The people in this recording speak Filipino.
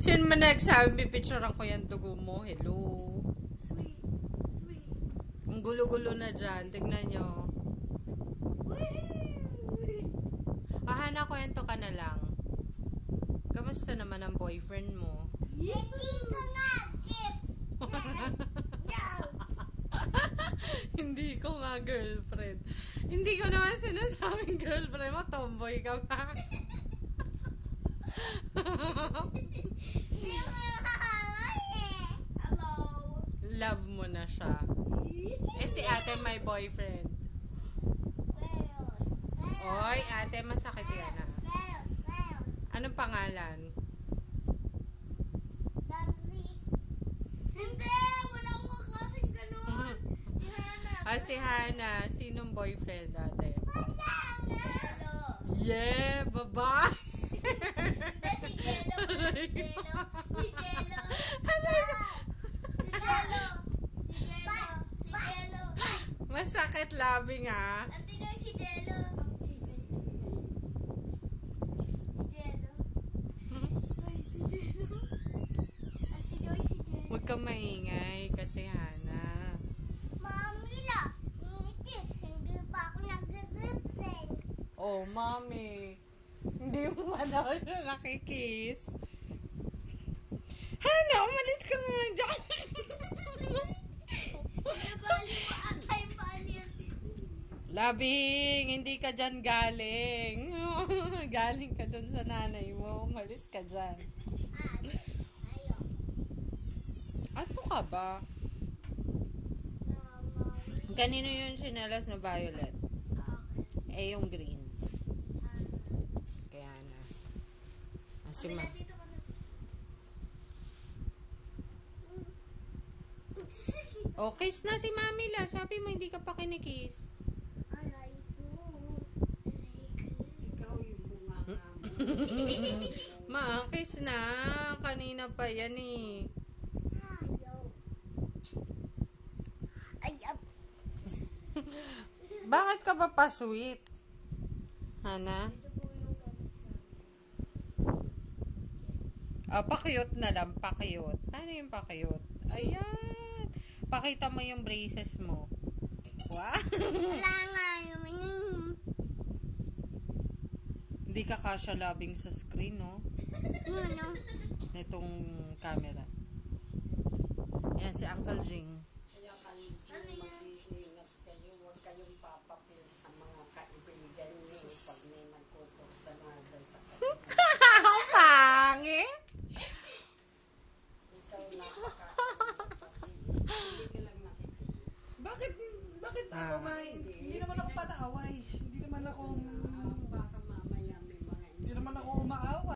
Sino man nagsabi, pipicturean ko yan dugo mo. Hello. Sweet. Sweet. Ang gulo-gulo na dyan. Tignan nyo. Hana, kwento ka na lang. Kamusta naman ang boyfriend mo? Hindi ko nga girlfriend. Hindi ko naman sinasabing girlfriend mo. Tomboy ka pa. Hello. Love mo na siya. Eh si ate may boyfriend. Oy, ate, masakit yan ah. Anong pangalan? Hindi! Wala akong klaseng ganun. Si Hana. Si Hana. Sinong boyfriend ate? Jello. Yeah, baba. Hindi, si Jello. Si Jello. Si Jello. Si Jello. Si Jello. Masakit labing ah. Ang tingay si Jello. Huwag kang maingay kasi Hana. Mami la, hindi pa ako nag-girlfriend. Oh, mami. Hindi mo manood na nakikiss. Hana, umalis ka nga dyan. Nabali mo atay pa niya. Labing, hindi ka dyan galing. Galing ka dun sa nanay mo. Umalis ka dyan. Ano ka ba? Kanino yung sinelas na violet? Eh, yung green. Kaya na. Si ma. Oh, kiss na si Mami la. Sabi mo hindi ka pa kinikiss. Ma, kiss na. Kanina pa yan eh. Bakit ka ba pa-sweet? Hana? Pa-cute na lang. Pa-cute. Ano yung pa-cute? Ayan. Pakita mo yung braces mo. Wow. Wala nga naman. Hindi ka kasya labing sa screen, no? Ano? Nitong camera. Yan, si Uncle Jing. Kaya kayo, mag-iingat kayo. Huwag kayong papapil sa mga kaibigan niyo pag may nagkukursa nga sa kaibigan. Pangit! Ikaw napaka kasi hindi ka lang nakikinig. Bakit ako may... Hindi naman ako pala away.